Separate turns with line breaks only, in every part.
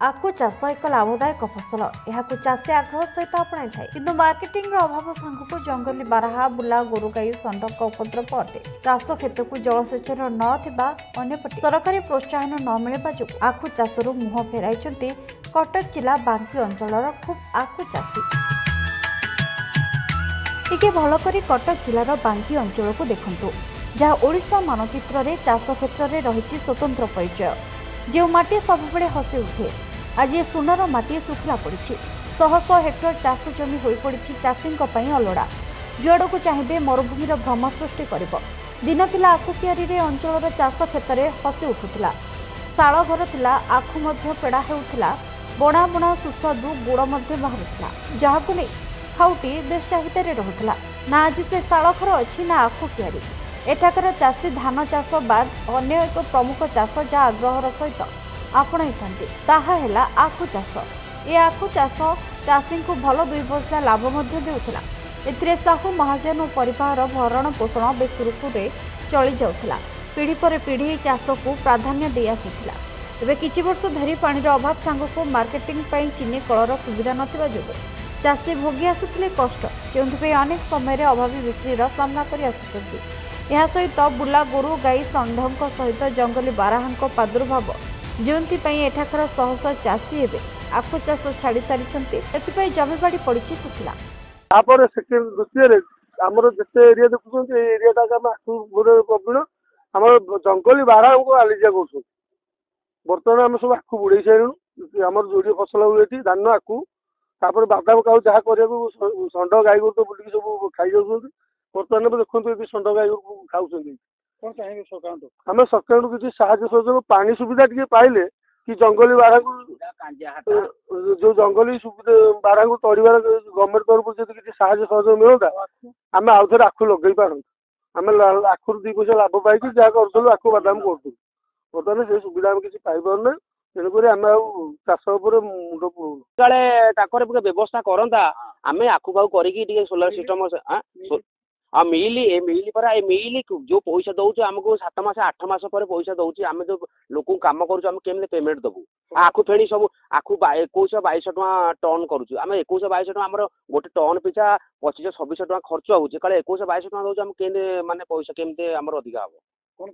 आखु चाष एक लाभदायक फसल यहाँ चाषी आग्रह सहित अपनाई थाए किंतु मार्केटिंग अभाव सांगू जंगली बारहा बुला गोरु गाई षंडक उपद्रव अटे। चाष क्षेत्र को जलसेचन नपटे सरकारी प्रोत्साहन न मिलवा जो आखु चाषरू मुह फेराई कटक जिला बांकी अंचल खूब आखु चाषी टिके भल करी कटक जिलार बांकी अंचल को देखंतु जहाँ ओडिशा मानचित्र में चाष क्षेत्र में रही स्वतंत्र परिचय जो माटी सबुबले हसी उठे आज ये सुनर माटी सुखला पड़ी शह शह हेक्टर चाष जमी हो पड़ी चाषी अलड़ा जुआड़ को चाहिए मरुभूमिर भ्रम सृष्टि कर दिन थिला आखु कियारी अंचल चाष क्षेत्र में हसी उठुला शाल घर थिला आखु मध्य पेड़ा हेउथिला बणा बणा सुस्वादु गुड़ बाहरुला जहां नहीं खाउटी बेस चाहिए रहुला ना आज से शाल घर अच्छी ना आखु कियारी एठाकर चाषी धान चाष बाद अन्य एक प्रमुख चाष जहाँ आग्रहर सहित आपणाई ताहा आखु चाष ये आखु चाष चाषी को भल 2 पैसा लाभ देउथिला एथिरे साहू महाजन और परिवार भरण पोषण बेस सुरुखुरे चली जाउथिला पीढ़ी पर पीढ़ी चाष को प्राधान्य दे आसुथिला तेबे किछि वर्ष धरी पानीर अभाव सांगको मार्केटिंग पई चीनी कलर सुविधा नथिबा जोगु चाषी भोगी आसुथिले कष्ट जेउंथि अनेक समय अभावी बिक्रीर सामना करि आसुछन्ति यह सहित बुला गोरु गाई षंढ सहित जंगली बारहा प्रादुर्भाव जो एठाकर शह शह चाषी एवं आखु चाष छाड़ी सारी जमीबाड़ी पड़ी सुखिला
द्वितीय आमर जिते एरिया देखुं एरिया आखु प्रवीण आम जंगली बारहा को आलिजा कर बर्तमान आम सब आखु बुड़े सारू आम जोड़ी फसल हुए धान आखु तापर बादाम काउ जहाँ करने षंढ गाई गोरु तो बुलिक सब खाई जाऊँ बर्तमान देखो ये षंढ गाई खाऊँ आम सरकार किसी साहय सहयोग पानी सुविधा टी पाइले कि जंगली बारहा जो जंगली बारहा को तड़ार गवर्नमेंट तरफ जब किसी साहय सहयोग मिलता आम आउ थे आखु लगे पारत आम आखु 2 पैसा लाभ पाई जहाँ करूँ आखु बादाम करूँ बर्तमान से सुविधा आम किसी पाइबार तेणुक आम चाष मुंड पुराने
व्यवस्था करता आम आखु पाखु कर सोलार सिस्टम मिल पर मिल जो पैसा दौर आमको 7 मास 8 मास पर पैसा दौर आम जो लोक कम करें पेमेंट दबू आखु फेणी सब आखु 21-22 टका टन करुँ आम 21-22 टका आम गोटे टन पिछा 25-26 टका खर्च होचे काले 21-22 टका दौर के माने पैसा केमते आम अधिका हम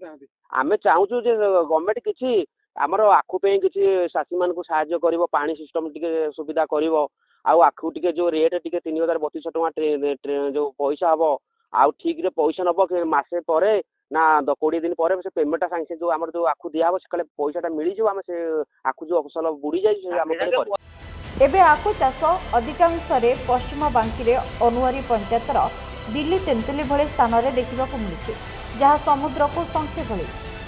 आम चाहूँ गवर्नमेंट किसी आमर आखु किसी चाषी मान को साहाय्य कर पानी सिस्टम टी सुविधा कर आखु टे जो रेट टी 3032 टका जो पैसा हम आउ ठीक रे पैसा नब मसे पर ना 20 दिन पर से पेमेंट सांगे जो आम जो आखु दिया से पैसा मिल जाव आम से आखु जो फसल बुड़ी जाए
एबे आखु चाष अधिकांश पश्चिम बांकी रे अनुआरी पंचायतर दिल्ली तेंतुली भली स्थान में देखा मिली जहाँ समुद्र को संख्य भली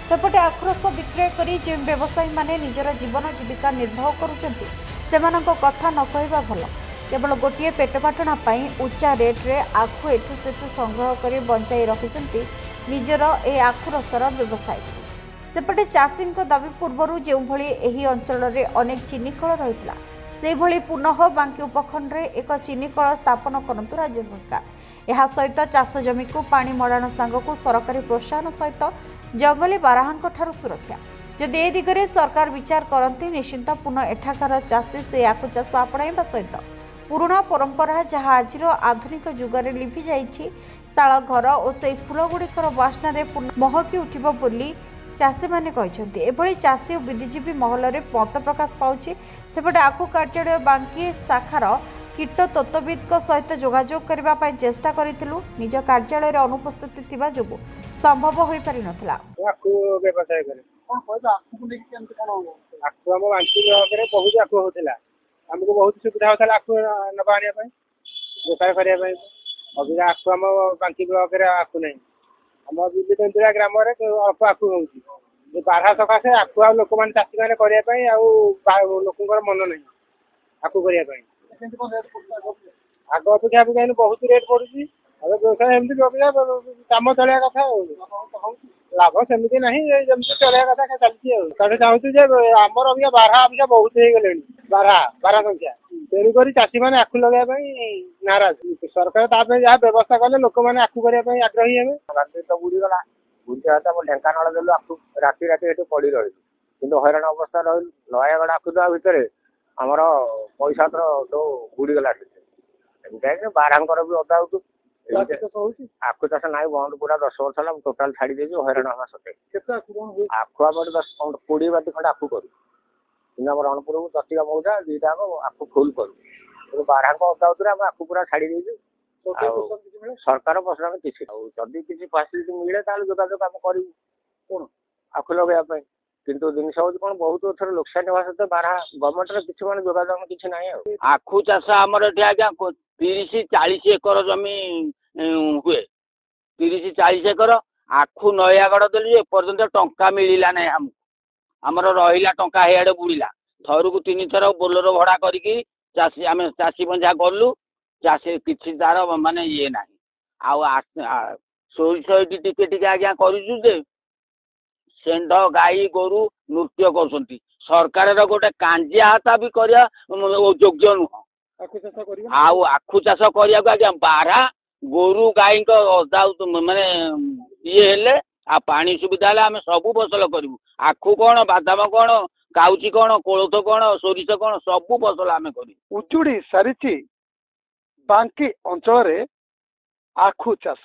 सेपटे आखुरस विक्रय करी जो व्यवसायी माने निजर जीवन जीविका निर्वाह करुछंती सेमानंको कथा न कहबा भल केवल गोटे पेटपाटना उच्चा रेट्रे आखु एठू सेठू संग्रह कर बंचाई रखिंट निजर ए आखुरसर व्यवसाय सेपटे चाषी दाबी पूर्वर जो भली अंचल में अनेक चीनी कल रही से भली पुनः बांकी उपखंड में एक चीनी कल स्थापन करंतु राज्य सरकार यह सहित चाष जमी को पानी मड़ाण सांगक सरकारी प्रोत्साहन सहित जंगली बारहा ठारू सुरक्षा जदि ए दिगरे सरकार विचार करती निश्चिंत पुनः एठाकार चाषी से आखु चाष आपणाइबा सहित पुराणा परंपरा जहाँ आज आधुनिक जुगरे लिभि जाइछि शाल घर और से फूलगुड़िकर बास्नार महकी उठिब बोली चाषी माने कहछन्ति एभली चाषी और बुद्धिजीवी महल में मत प्रकाश पाउछि सेपटे आखु कार्यालय बांकी शाखार कीट तत्वविद सहित जोगाजोग करने चेष्टा करूँ निज कार्यालय अनुपस्थिति थिबा जोगु संभव हो पारि नथिला
आमको बहुत सुविधा होता है आखु नवा बेपार करने अभी आखु आम बांकी ब्लक आखु ना आम दिल्ली तेंतुला ग्राम अल्प आखु हो बारहा सकाशे आखु आ लोक मैंने चाषी मैंने करने लोक मन ना आखु करने आग अपेक्षा अभी बहुत रेट पड़ुची व्यवसाय एमती कम चलिया कथा लाभ सेमती ना जमी चलिया कथा चलती चाहूँ आमर अभी बारहा अभी बहुत हो गले बारहा संख्या तेणुक चाषी मैंने आखु लगे नाराज सरकार जहाँ व्यवस्था कले लोक मैंने आखु करने आग्रही हे तो बुड़ीगला बुढ़ी ढेकाना देलु आखु राति राति पड़ रही
କିନ୍ତୁ ହଇରାଣ ଅବସ୍ଥା ରହିଲୁ। ନୟାଗଡ଼ ଆଖୁଦା ଭିତରେ ଆମର ପଇସା ତ ସବୁ ବୁଡ଼ିଗଲା ସେଠି। ଏମିତି ବାରାଙ୍କର ବି ଅଧା ହଉଛୁ। ଆଖୁ ଚାଷ ନାହିଁ, ବନ୍ଦ ପୁରା 10 ବର୍ଷ ହେଲା ଟୋଟାଲ ଛାଡ଼ି ଦେଇଛୁ, ହଇରାଣ ହବା ସତେ। ଆଖୁ ଆମର 20 ବାଟି ଖଣ୍ଡେ ଆଖୁ କରୁ, କିନ୍ତୁ ଆମର ରଣପୁରକୁ ଚଟିକା ମଉଜା ଦୁଇଟା ଆଖୁ ଫୁଲ କରୁ, କିନ୍ତୁ ବାରାଙ୍କ ଅଧା ହଉଥିଲେ ଆମେ ଆଖୁ ପୁରା ଛାଡ଼ି ଦେଇଛୁ। ଆଉ ସରକାର ପସନ୍ଦ କିଛି, ଆଉ ଯଦି କିଛି ଫାସିଲିଟି ମିଳେ ତାହେଲେ ଯୋଗାଯୋଗ ଆମେ କରିବୁ କ'ଣ ଆଖୁ ଲଗେଇବା ପାଇଁ। କିନ୍ତୁ ଜିନିଷ ହେଉଛି କ'ଣ, ବହୁତ ଏଥର ଲୋକସାନ ହେବା ସତ୍ତ୍ୱେ ବାରା ଗଭର୍ଣ୍ଣମେଣ୍ଟର କିଛି ମାନେ ଯୋଗାଯୋଗ କିଛି ନାହିଁ। ଆଉ
ଆଖୁ ଚାଷ ଆମର ଏଠି ଆଜ୍ଞା 30-40 ଏକର ଜମି ହୁଏ, 30-40 ଏକର। ଆଖୁ ନୟାଗଡ଼ ଦେଲୁ ଯେ ଏପର୍ଯ୍ୟନ୍ତ ଟଙ୍କା ମିଳିଲା ନାହିଁ ଆମକୁ। ଆମର ରହିଲା ଟଙ୍କା ହେଇଆଡ଼େ ବୁଡ଼ିଲା। ଥରକୁ 3 ଥର ବୋଲେରୋ ଭଡ଼ା କରିକି ଆମେ ଚାଷୀ ବଞ୍ଝା କଲୁ, ଚାଷୀ କିଛି ତାର ମାନେ ଇଏ ନାହିଁ। ଆଉ ସୋରିଷ ଏଠି ଟିକେ ଟିକେ ଆଜ୍ଞା କରୁଛୁ ଯେ ଷେଣ୍ଢ ଗାଈ ଗୋରୁ ନୃତ୍ୟ କରୁଛନ୍ତି। ସରକାରର ଗୋଟେ କାଞ୍ଜିଆ ହାତା ବି କରିବା ଯୋଗ୍ୟ ନୁହଁ। ଆଉ ଆଖୁ ଚାଷ କରିବାକୁ ଆଜ୍ଞା ବାରା ଗୋରୁ ଗାଈଙ୍କ ମାନେ ଇଏ ହେଲେ, ଆଉ ପାଣି ସୁବିଧା ହେଲେ ଆମେ ସବୁ ଫସଲ କରିବୁ। ଆଖୁ କ'ଣ, ବାଦାମ କ'ଣ, କାଉଚି କ'ଣ, କୋଳଥ କ'ଣ, ସୋରିଷ କ'ଣ, ସବୁ ଫସଲ ଆମେ କରିବୁ।
ଉଜୁଡ଼ି ସାରିଛି ବାଙ୍କି ଅଞ୍ଚଳରେ ଆଖୁ ଚାଷ।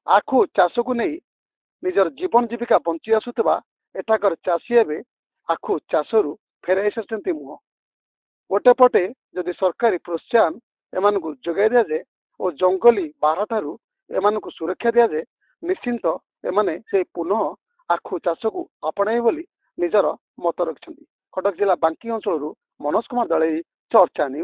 ଆଖୁ ଚାଷକୁ ନେଇ ନିଜର ଜୀବନ ଜୀବିକା ବଞ୍ଚି ଆସୁଥିବା ଏଠାକାର ଚାଷୀ ଏବେ ଆଖୁ ଚାଷରୁ ଫେରାଇ ସାରିଛନ୍ତି ମୁହଁ। ଗୋଟେ ପଟେ ଯଦି ସରକାରୀ ପ୍ରୋତ୍ସାହନ ଏମାନଙ୍କୁ ଯୋଗାଇ ଦିଆଯାଏ ଓ ଜଙ୍ଗଲୀ ବାରହାଠାରୁ ଏମାନଙ୍କୁ ସୁରକ୍ଷା ଦିଆଯାଏ, ନିଶ୍ଚିନ୍ତ ଏମାନେ ସେଇ ପୁନଃ ଆଖୁ ଚାଷକୁ ଆପଣାଇବେ ବୋଲି ନିଜର ମତ ରଖିଛନ୍ତି। କଟକ ଜିଲ୍ଲା ବାଙ୍କି ଅଞ୍ଚଳରୁ ମନୋଜ କୁମାର ଦଳେଇ, ଚର୍ଚ୍ଚା ନ୍ୟୁଜ୍।